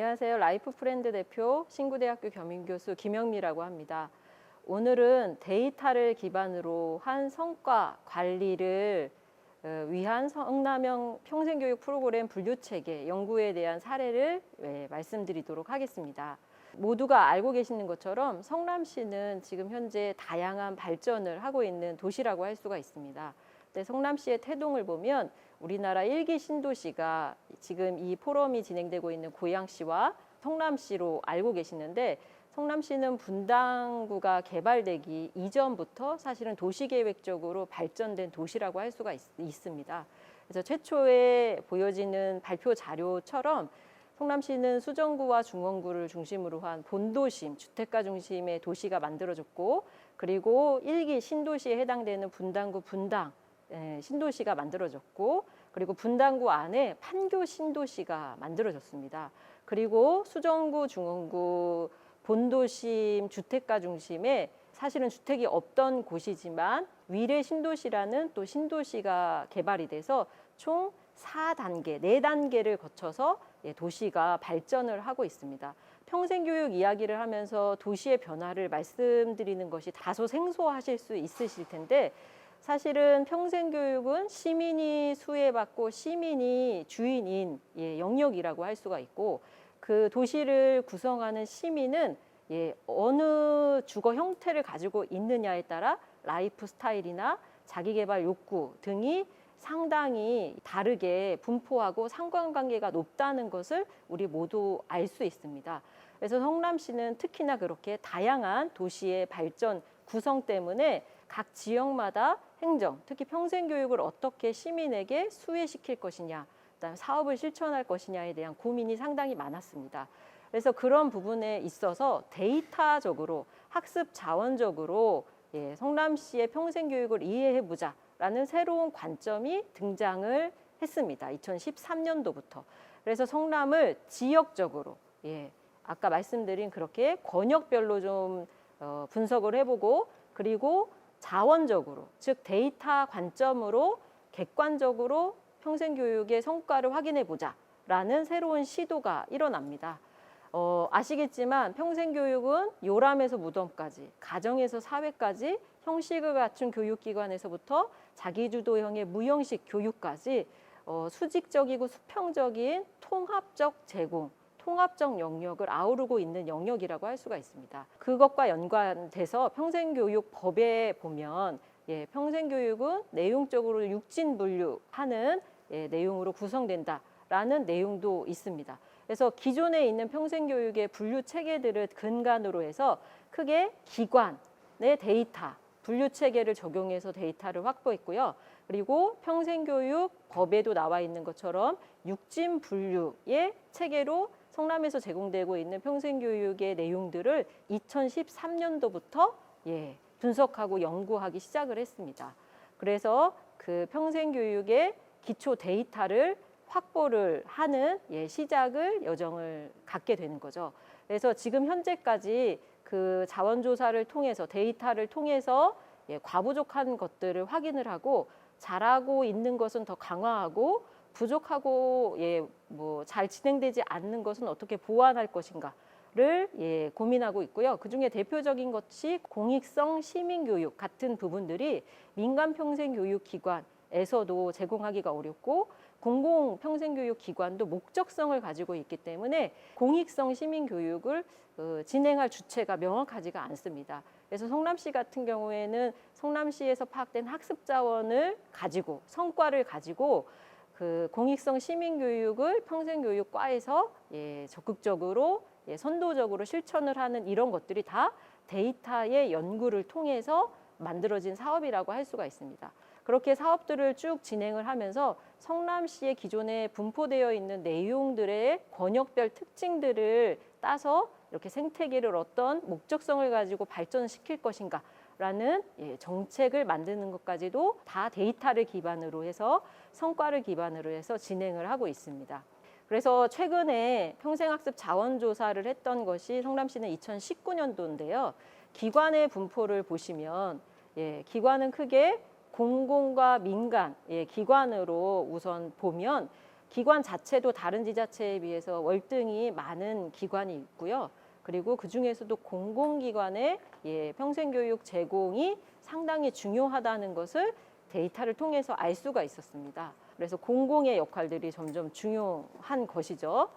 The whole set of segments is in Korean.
안녕하세요. 라이프프렌드 대표 신구대학교 겸임교수 김영미라고 합니다. 오늘은 데이터를 기반으로 한 성과 관리를 위한 성남형 평생교육 프로그램 분류체계 연구에 대한 사례를 말씀드리도록 하겠습니다. 모두가 알고 계시는 것처럼 성남시는 지금 현재 다양한 발전을 하고 있는 도시라고 할 수가 있습니다. 근데 성남시의 태동을 보면 우리나라 1기 신도시가 지금 이 포럼이 진행되고 있는 고양시와 성남시로 알고 계시는데, 성남시는 분당구가 개발되기 이전부터 사실은 도시계획적으로 발전된 도시라고 할 수가 있습니다. 그래서 최초에 보여지는 발표 자료처럼 성남시는 수정구와 중원구를 중심으로 한 본도심, 주택가 중심의 도시가 만들어졌고, 그리고 1기 신도시에 해당되는 분당구 분당 신도시가 만들어졌고, 그리고 분당구 안에 판교 신도시가 만들어졌습니다. 그리고 수정구, 중원구, 본도심, 주택가 중심에 사실은 주택이 없던 곳이지만 위례 신도시라는 또 신도시가 개발이 돼서 총 4단계, 4단계를 거쳐서 도시가 발전을 하고 있습니다. 평생교육 이야기를 하면서 도시의 변화를 말씀드리는 것이 다소 생소하실 수 있으실 텐데, 사실은 평생교육은 시민이 수혜받고 시민이 주인인 영역이라고 할 수가 있고, 그 도시를 구성하는 시민은 어느 주거 형태를 가지고 있느냐에 따라 라이프 스타일이나 자기개발 욕구 등이 상당히 다르게 분포하고 상관관계가 높다는 것을 우리 모두 알 수 있습니다. 그래서 성남시는 특히나 그렇게 다양한 도시의 발전 구성 때문에 각 지역마다 행정, 특히 평생교육을 어떻게 시민에게 수혜시킬 것이냐, 그다음에 사업을 실천할 것이냐에 대한 고민이 상당히 많았습니다. 그래서 그런 부분에 있어서 데이터적으로, 학습 자원적으로 성남시의 평생교육을 이해해보자라는 새로운 관점이 등장을 했습니다. 2013년도부터. 그래서 성남을 지역적으로, 아까 말씀드린 그렇게 권역별로 좀 분석을 해보고, 그리고 자원적으로, 즉 데이터 관점으로 객관적으로 평생교육의 성과를 확인해보자라는 새로운 시도가 일어납니다. 아시겠지만 평생교육은 요람에서 무덤까지, 가정에서 사회까지 형식을 갖춘 교육기관에서부터 자기주도형의 무형식 교육까지 수직적이고 수평적인 통합적 제공, 통합적 영역을 아우르고 있는 영역이라고 할 수가 있습니다. 그것과 연관돼서 평생교육법에 보면 평생교육은 내용적으로 육진분류하는 내용으로 구성된다라는 내용도 있습니다. 그래서 기존에 있는 평생교육의 분류 체계들을 근간으로 해서 크게 기관의 데이터, 분류 체계를 적용해서 데이터를 확보했고요. 그리고 평생교육 법에도 나와 있는 것처럼 육진 분류의 체계로 성남에서 제공되고 있는 평생교육의 내용들을 2013년도부터 분석하고 연구하기 시작을 했습니다. 그래서 그 평생교육의 기초 데이터를 확보를 하는 시작을 여정을 갖게 되는 거죠. 그래서 지금 현재까지 그 자원조사를 통해서, 데이터를 통해서 과부족한 것들을 확인을 하고, 잘하고 있는 것은 더 강화하고, 부족하고 잘 진행되지 않는 것은 어떻게 보완할 것인가를 고민하고 있고요. 그중에 대표적인 것이 공익성 시민교육 같은 부분들이 민간평생교육기관에서도 제공하기가 어렵고, 공공평생교육기관도 목적성을 가지고 있기 때문에 공익성 시민교육을 진행할 주체가 명확하지가 않습니다. 그래서 성남시 같은 경우에는 성남시에서 파악된 학습자원을 가지고, 성과를 가지고 그 공익성 시민교육을 평생교육과에서 적극적으로 선도적으로 실천을 하는 이런 것들이 다 데이터의 연구를 통해서 만들어진 사업이라고 할 수가 있습니다. 그렇게 사업들을 쭉 진행을 하면서 성남시의 기존에 분포되어 있는 내용들의 권역별 특징들을 따서 이렇게 생태계를 어떤 목적성을 가지고 발전시킬 것인가 라는 정책을 만드는 것까지도 다 데이터를 기반으로 해서, 성과를 기반으로 해서 진행을 하고 있습니다. 그래서 최근에 평생학습 자원조사를 했던 것이 성남시는 2019년도인데요. 기관의 분포를 보시면 기관은 크게 공공과 민간 기관으로 우선 보면 기관 자체도 다른 지자체에 비해서 월등히 많은 기관이 있고요. 그리고 그 중에서도 공공기관의 평생교육 제공이 상당히 중요하다는 것을 데이터를 통해서 알 수가 있었습니다. 그래서 공공의 역할들이 점점 중요한 것이죠.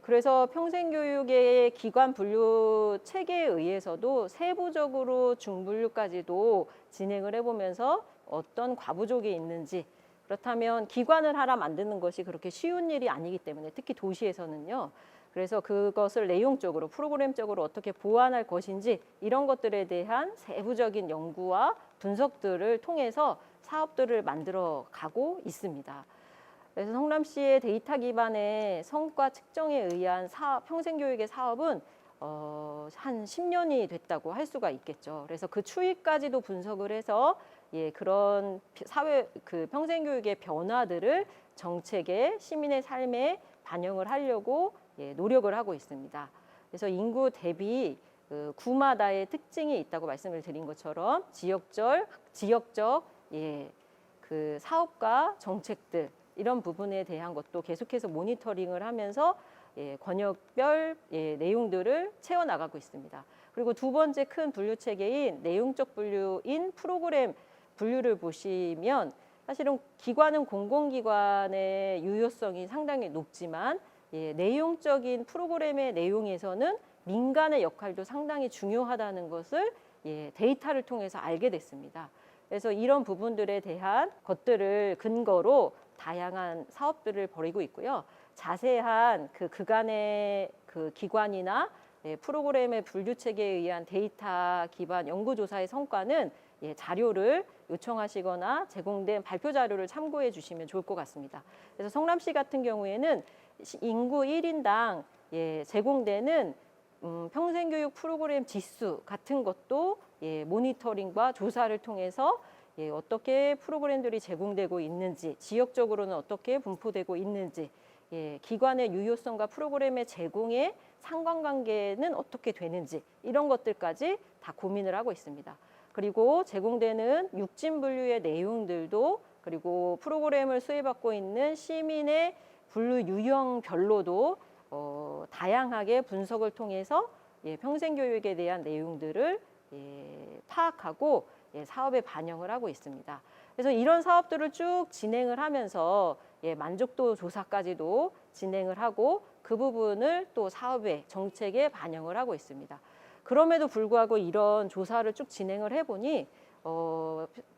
그래서 평생교육의 기관 분류 체계에 의해서도 세부적으로 중분류까지도 진행을 해보면서 어떤 과부족이 있는지, 그렇다면 기관을 하나 만드는 것이 그렇게 쉬운 일이 아니기 때문에 특히 도시에서는요. 그래서 그것을 내용적으로 프로그램적으로 어떻게 보완할 것인지 이런 것들에 대한 세부적인 연구와 분석들을 통해서 사업들을 만들어 가고 있습니다. 그래서 성남시의 데이터 기반의 성과 측정에 의한 평생교육의 사업은 한 10년이 됐다고 할 수가 있겠죠. 그래서 그 추이까지도 분석을 해서 그런 사회 평생교육의 변화들을 정책에 시민의 삶에 반영을 하려고 노력을 하고 있습니다. 그래서 인구 대비 구마다의 특징이 있다고 말씀을 드린 것처럼 지역적 그 사업과 정책들 이런 부분에 대한 것도 계속해서 모니터링을 하면서 권역별 내용들을 채워나가고 있습니다. 그리고 두 번째 큰 분류 체계인 내용적 분류인 프로그램 분류를 보시면 사실은 기관은 공공기관의 유효성이 상당히 높지만 내용적인 프로그램의 내용에서는 민간의 역할도 상당히 중요하다는 것을 데이터를 통해서 알게 됐습니다. 그래서 이런 부분들에 대한 것들을 근거로 다양한 사업들을 벌이고 있고요. 자세한 그간의 그 기관이나 프로그램의 분류 체계에 의한 데이터 기반 연구조사의 성과는 자료를 요청하시거나 제공된 발표 자료를 참고해 주시면 좋을 것 같습니다. 그래서 성남시 같은 경우에는 인구 1인당 제공되는 평생교육 프로그램 지수 같은 것도 모니터링과 조사를 통해서 어떻게 프로그램들이 제공되고 있는지, 지역적으로는 어떻게 분포되고 있는지, 기관의 유효성과 프로그램의 제공의 상관관계는 어떻게 되는지 이런 것들까지 다 고민을 하고 있습니다. 그리고 제공되는 육진 분류의 내용들도 그리고 프로그램을 수혜받고 있는 시민의 분류 유형별로도 다양하게 분석을 통해서 평생교육에 대한 내용들을 파악하고 사업에 반영을 하고 있습니다. 그래서 이런 사업들을 쭉 진행을 하면서 만족도 조사까지도 진행을 하고 그 부분을 또 사업의 정책에 반영을 하고 있습니다. 그럼에도 불구하고 이런 조사를 쭉 진행을 해보니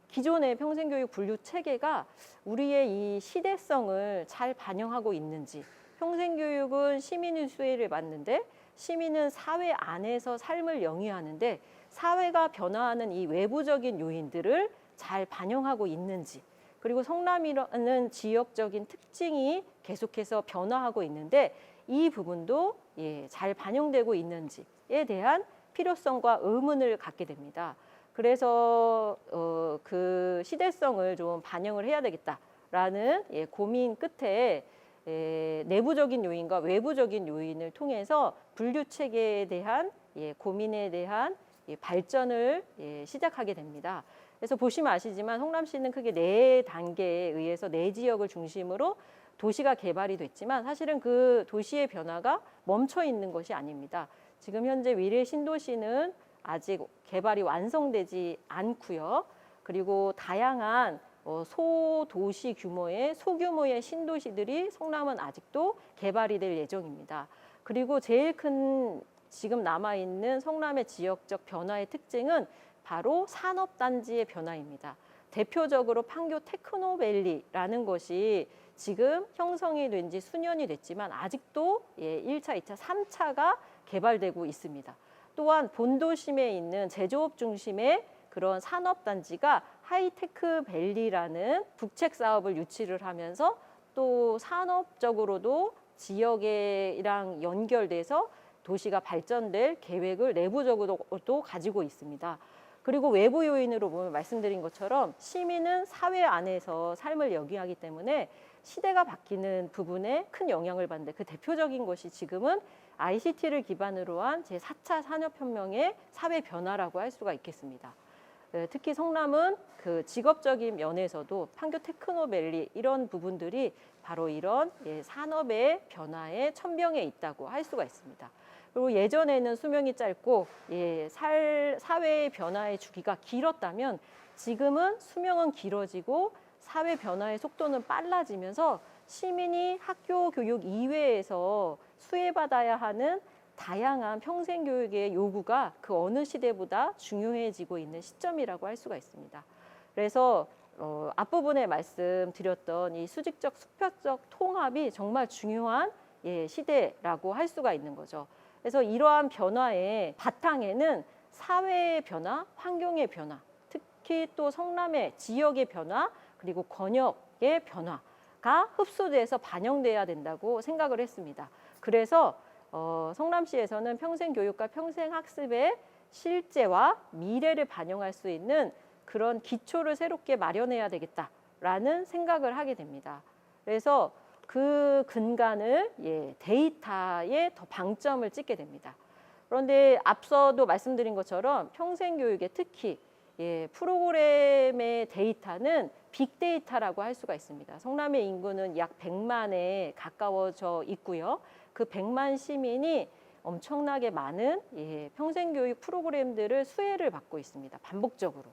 기존의 평생교육 분류 체계가 우리의 이 시대성을 잘 반영하고 있는지, 평생교육은 시민의 수혜를 받는데 시민은 사회 안에서 삶을 영위하는데 사회가 변화하는 이 외부적인 요인들을 잘 반영하고 있는지, 그리고 성남이라는 지역적인 특징이 계속해서 변화하고 있는데 이 부분도 잘 반영되고 있는지에 대한 필요성과 의문을 갖게 됩니다. 그래서 그 시대성을 좀 반영을 해야 되겠다라는 고민 끝에 내부적인 요인과 외부적인 요인을 통해서 분류 체계에 대한 고민에 대한 발전을 시작하게 됩니다. 그래서 보시면 아시지만 성남시는 크게 4단계에 의해서 4지역을 중심으로 도시가 개발이 됐지만 사실은 그 도시의 변화가 멈춰 있는 것이 아닙니다. 지금 현재 위례 신도시는 아직 개발이 완성되지 않고요. 그리고 다양한 소도시 규모의 소규모의 신도시들이 성남은 아직도 개발이 될 예정입니다. 그리고 제일 큰 지금 남아있는 성남의 지역적 변화의 특징은 바로 산업단지의 변화입니다. 대표적으로 판교 테크노밸리라는 것이 지금 형성이 된 지 수년이 됐지만 아직도 1차, 2차, 3차가 개발되고 있습니다. 또한 본도심에 있는 제조업 중심의 그런 산업단지가 하이테크밸리라는 북책 사업을 유치를 하면서 또 산업적으로도 지역이랑 연결돼서 도시가 발전될 계획을 내부적으로도 가지고 있습니다. 그리고 외부 요인으로 보면 말씀드린 것처럼 시민은 사회 안에서 삶을 영위하기 때문에 시대가 바뀌는 부분에 큰 영향을 받는데 그 대표적인 것이 지금은 ICT를 기반으로 한 제4차 산업혁명의 사회 변화라고 할 수가 있겠습니다. 특히 성남은 그 직업적인 면에서도 판교 테크노밸리 이런 부분들이 바로 이런 산업의 변화의 천병에 있다고 할 수가 있습니다. 그리고 예전에는 수명이 짧고 사회의 변화의 주기가 길었다면 지금은 수명은 길어지고 사회 변화의 속도는 빨라지면서 시민이 학교 교육 이외에서 수혜받아야 하는 다양한 평생교육의 요구가 그 어느 시대보다 중요해지고 있는 시점이라고 할 수가 있습니다. 그래서 앞부분에 말씀드렸던 이 수직적, 수평적 통합이 정말 중요한 시대라고 할 수가 있는 거죠. 그래서 이러한 변화의 바탕에는 사회의 변화, 환경의 변화, 특히 또 성남의 지역의 변화, 그리고 권역의 변화가 흡수돼서 반영돼야 된다고 생각을 했습니다. 그래서 성남시에서는 평생교육과 평생학습의 실제와 미래를 반영할 수 있는 그런 기초를 새롭게 마련해야 되겠다라는 생각을 하게 됩니다. 그래서 그 근간을 데이터에 더 방점을 찍게 됩니다. 그런데 앞서도 말씀드린 것처럼 평생교육에 특히 프로그램의 데이터는 빅데이터라고 할 수가 있습니다. 성남의 인구는 약 100만에 가까워져 있고요. 그 100만 시민이 엄청나게 많은 평생교육 프로그램들을 수혜를 받고 있습니다. 반복적으로.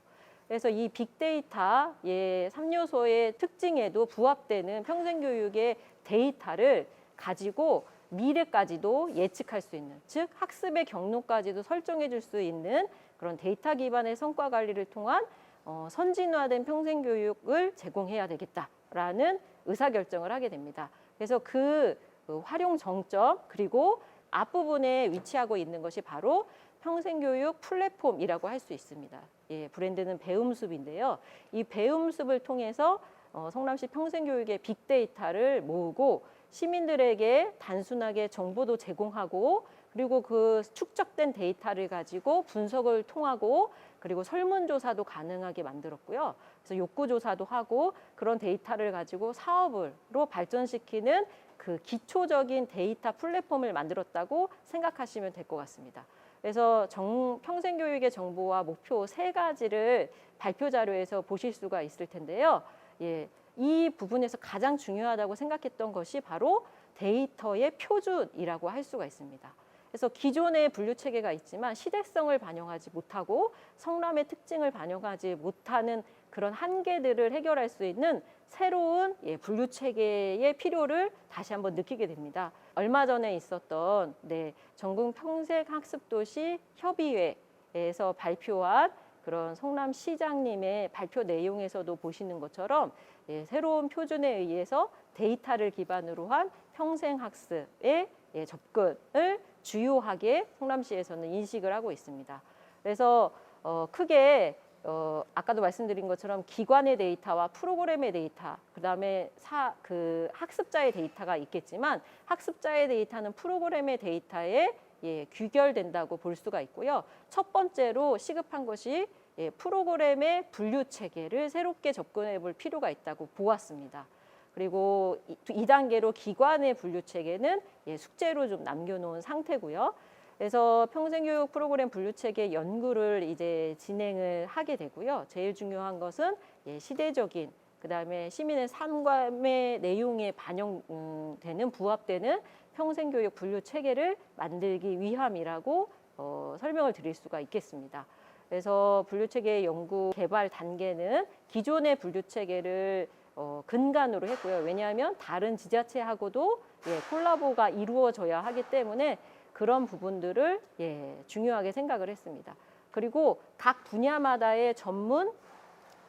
그래서 이 빅데이터 3요소의 특징에도 부합되는 평생교육의 데이터를 가지고 미래까지도 예측할 수 있는, 즉 학습의 경로까지도 설정해 줄 수 있는 그런 데이터 기반의 성과 관리를 통한 선진화된 평생교육을 제공해야 되겠다라는 의사결정을 하게 됩니다. 그래서 그 활용 정점 그리고 앞부분에 위치하고 있는 것이 바로 평생교육 플랫폼이라고 할 수 있습니다. 브랜드는 배움숲인데요. 이 배움숲을 통해서 성남시 평생교육의 빅데이터를 모으고 시민들에게 단순하게 정보도 제공하고 그리고 그 축적된 데이터를 가지고 분석을 통하고 그리고 설문조사도 가능하게 만들었고요. 그래서 욕구조사도 하고 그런 데이터를 가지고 사업으로 발전시키는 그 기초적인 데이터 플랫폼을 만들었다고 생각하시면 될 것 같습니다. 그래서 평생교육의 정보와 목표 3가지를 발표 자료에서 보실 수가 있을 텐데요. 이 부분에서 가장 중요하다고 생각했던 것이 바로 데이터의 표준이라고 할 수가 있습니다. 그래서 기존의 분류 체계가 있지만 시대성을 반영하지 못하고 성남의 특징을 반영하지 못하는 그런 한계들을 해결할 수 있는 새로운 분류 체계의 필요를 다시 한번 느끼게 됩니다. 얼마 전에 있었던 전국 평생학습도시 협의회에서 발표한 그런 성남시장님의 발표 내용에서도 보시는 것처럼 새로운 표준에 의해서 데이터를 기반으로 한 평생학습의 접근을 주요하게 성남시에서는 인식을 하고 있습니다. 그래서 크게 아까도 말씀드린 것처럼 기관의 데이터와 프로그램의 데이터, 그다음에 그 학습자의 데이터가 있겠지만 학습자의 데이터는 프로그램의 데이터에 귀결된다고 볼 수가 있고요. 첫 번째로 시급한 것이 프로그램의 분류 체계를 새롭게 접근해 볼 필요가 있다고 보았습니다. 그리고 2단계로 기관의 분류 체계는 숙제로 좀 남겨놓은 상태고요. 그래서 평생교육 프로그램 분류 체계 연구를 이제 진행을 하게 되고요. 제일 중요한 것은 시대적인, 그다음에 시민의 삶의 내용에 반영되는 부합되는 평생교육 분류 체계를 만들기 위함이라고 설명을 드릴 수가 있겠습니다. 그래서 분류체계 연구 개발 단계는 기존의 분류체계를 근간으로 했고요. 왜냐하면 다른 지자체하고도 콜라보가 이루어져야 하기 때문에 그런 부분들을 중요하게 생각을 했습니다. 그리고 각 분야마다의 전문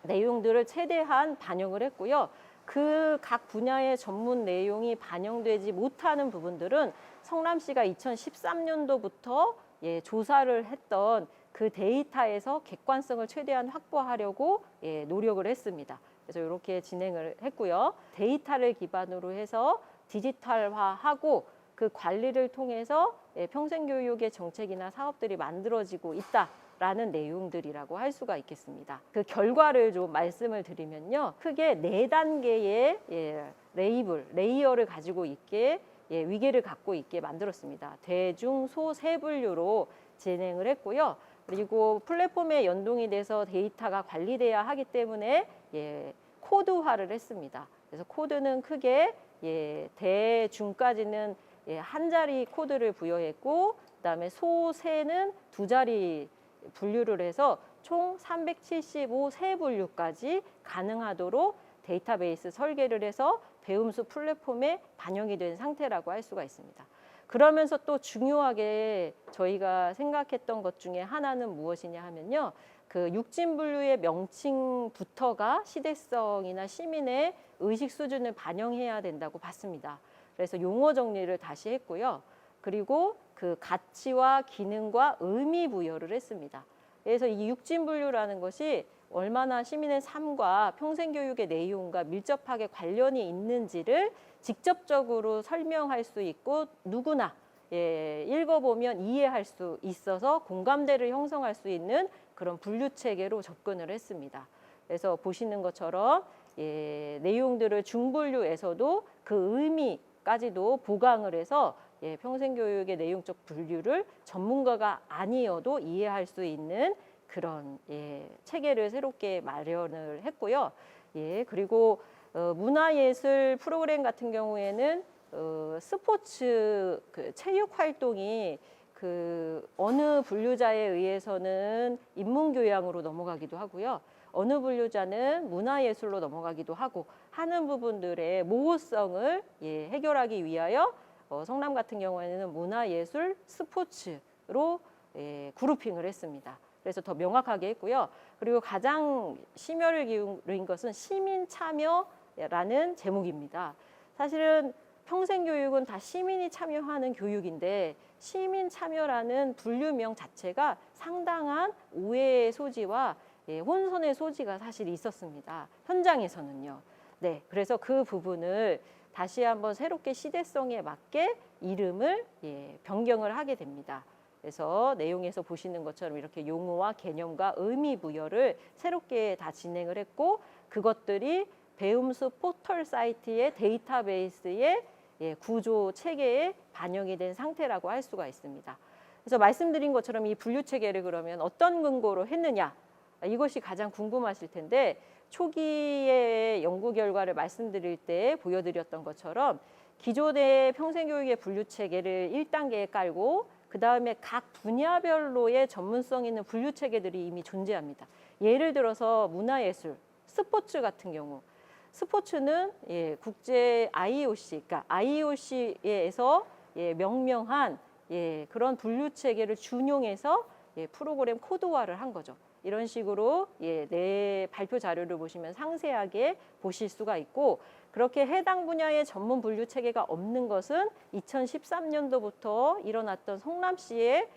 내용들을 최대한 반영을 했고요. 그 각 분야의 전문 내용이 반영되지 못하는 부분들은 성남시가 2013년도부터 조사를 했던 그 데이터에서 객관성을 최대한 확보하려고 노력을 했습니다. 그래서 이렇게 진행을 했고요. 데이터를 기반으로 해서 디지털화하고 그 관리를 통해서 평생교육의 정책이나 사업들이 만들어지고 있다라는 내용들이라고 할 수가 있겠습니다. 그 결과를 좀 말씀을 드리면요. 크게 4단계의 레이어를 가지고 있게 위계를 갖고 있게 만들었습니다. 대, 중, 소 세 분류로 진행을 했고요. 그리고 플랫폼에 연동이 돼서 데이터가 관리돼야 하기 때문에 코드화를 했습니다. 그래서 코드는 크게 대중까지는 한 자리 코드를 부여했고, 그다음에 소세는 두 자리 분류를 해서 총 375세 분류까지 가능하도록 데이터베이스 설계를 해서 배움수 플랫폼에 반영이 된 상태라고 할 수가 있습니다. 그러면서 또 중요하게 저희가 생각했던 것 중에 하나는 무엇이냐 하면요. 그 육진 분류의 명칭부터가 시대성이나 시민의 의식 수준을 반영해야 된다고 봤습니다. 그래서 용어 정리를 다시 했고요. 그리고 그 가치와 기능과 의미 부여를 했습니다. 그래서 이 육진 분류라는 것이 얼마나 시민의 삶과 평생교육의 내용과 밀접하게 관련이 있는지를 직접적으로 설명할 수 있고 누구나 읽어보면 이해할 수 있어서 공감대를 형성할 수 있는 그런 분류 체계로 접근을 했습니다. 그래서 보시는 것처럼 내용들을 중분류에서도 그 의미까지도 보강을 해서 평생교육의 내용적 분류를 전문가가 아니어도 이해할 수 있는 그런 체계를 새롭게 마련을 했고요. 그리고 문화예술 프로그램 같은 경우에는 스포츠 체육 활동이 어느 분류자에 의해서는 인문교양으로 넘어가기도 하고요. 어느 분류자는 문화예술로 넘어가기도 하고 하는 부분들의 모호성을 해결하기 위하여 성남 같은 경우에는 문화예술 스포츠로 그룹핑을 했습니다. 그래서 더 명확하게 했고요. 그리고 가장 심혈을 기울인 것은 시민 참여라는 제목입니다. 사실은 평생교육은 다 시민이 참여하는 교육인데 시민 참여라는 분류명 자체가 상당한 오해의 소지와 혼선의 소지가 사실 있었습니다. 현장에서는요. 네, 그래서 그 부분을 다시 한번 새롭게 시대성에 맞게 이름을 변경을 하게 됩니다. 그래서 내용에서 보시는 것처럼 이렇게 용어와 개념과 의미 부여를 새롭게 다 진행을 했고 그것들이 배움수 포털 사이트의 데이터베이스의 구조 체계에 반영이 된 상태라고 할 수가 있습니다. 그래서 말씀드린 것처럼 이 분류 체계를 그러면 어떤 근거로 했느냐 이것이 가장 궁금하실 텐데 초기의 연구 결과를 말씀드릴 때 보여드렸던 것처럼 기존의 평생교육의 분류 체계를 1단계에 깔고 그 다음에 각 분야별로의 전문성 있는 분류 체계들이 이미 존재합니다. 예를 들어서 문화예술, 스포츠 같은 경우 스포츠는 국제 IOC, 그러니까 IOC에서 명명한 그런 분류 체계를 준용해서 프로그램 코드화를 한 거죠. 이런 식으로 내 발표 자료를 보시면 상세하게 보실 수가 있고 그렇게 해당 분야의 전문 분류 체계가 없는 것은 2013년도부터 일어났던 성남시의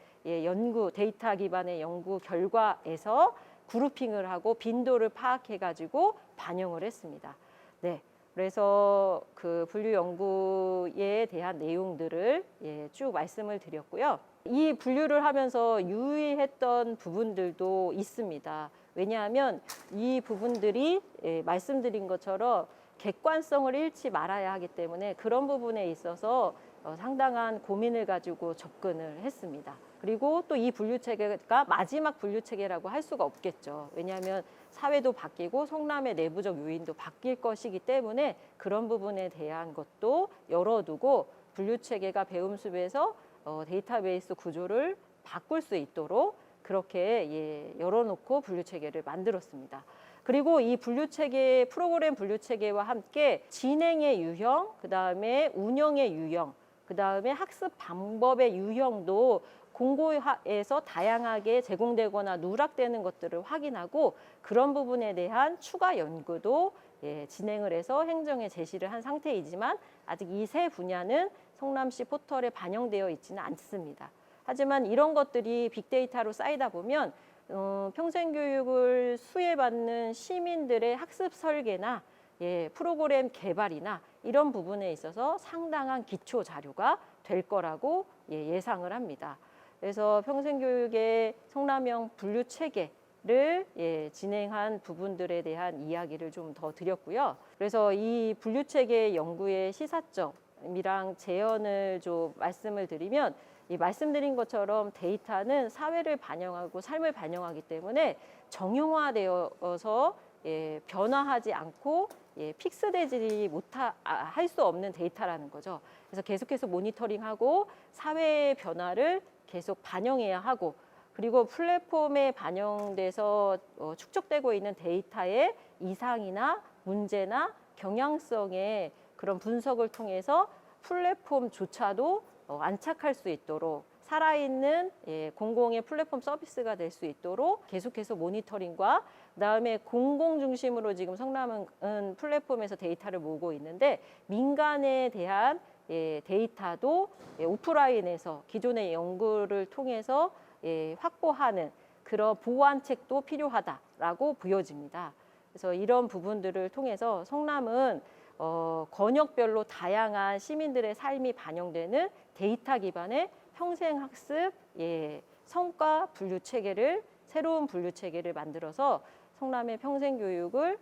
연구 데이터 기반의 연구 결과에서 그룹핑을 하고 빈도를 파악해가지고 반영을 했습니다. 네, 그래서 그 분류 연구에 대한 내용들을 쭉 말씀을 드렸고요. 이 분류를 하면서 유의했던 부분들도 있습니다. 왜냐하면 이 부분들이 말씀드린 것처럼 객관성을 잃지 말아야 하기 때문에 그런 부분에 있어서 상당한 고민을 가지고 접근을 했습니다. 그리고 또 이 분류 체계가 마지막 분류 체계라고 할 수가 없겠죠. 왜냐하면 사회도 바뀌고 성남의 내부적 요인도 바뀔 것이기 때문에 그런 부분에 대한 것도 열어두고 분류 체계가 배움숲에서 데이터베이스 구조를 바꿀 수 있도록 그렇게 열어놓고 분류 체계를 만들었습니다. 그리고 이 분류 체계, 프로그램 분류 체계와 함께 진행의 유형, 그 다음에 운영의 유형, 그 다음에 학습 방법의 유형도 공고에서 다양하게 제공되거나 누락되는 것들을 확인하고 그런 부분에 대한 추가 연구도 진행을 해서 행정에 제시를 한 상태이지만 아직 이 세 분야는 성남시 포털에 반영되어 있지는 않습니다. 하지만 이런 것들이 빅데이터로 쌓이다 보면 평생교육을 수혜받는 시민들의 학습 설계나 프로그램 개발이나 이런 부분에 있어서 상당한 기초 자료가 될 거라고 예상을 합니다. 그래서 평생교육의 성남형 분류 체계를 진행한 부분들에 대한 이야기를 좀 더 드렸고요. 그래서 이 분류 체계 연구의 시사점이랑 재현을 좀 말씀을 드리면 이 말씀드린 것처럼 데이터는 사회를 반영하고 삶을 반영하기 때문에 정형화되어서 변화하지 않고 픽스되지 할 수 없는 데이터라는 거죠. 그래서 계속해서 모니터링하고 사회의 변화를 계속 반영해야 하고, 그리고 플랫폼에 반영돼서 축적되고 있는 데이터의 이상이나 문제나 경향성의 그런 분석을 통해서 플랫폼조차도 안착할 수 있도록 살아있는 공공의 플랫폼 서비스가 될 수 있도록 계속해서 모니터링과, 그다음에 공공 중심으로 지금 성남은 플랫폼에서 데이터를 모으고 있는데, 민간에 대한 데이터도 오프라인에서 기존의 연구를 통해서 확보하는 그런 보완책도 필요하다라고 보여집니다. 그래서 이런 부분들을 통해서 성남은 권역별로 다양한 시민들의 삶이 반영되는 데이터 기반의 평생학습 성과 분류 체계를, 새로운 분류 체계를 만들어서 성남의 평생교육을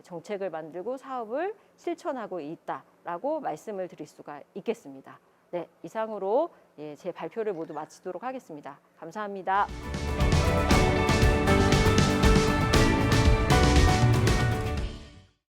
정책을 만들고 사업을 실천하고 있다라고 말씀을 드릴 수가 있겠습니다. 네, 이상으로 제 발표를 모두 마치도록 하겠습니다. 감사합니다.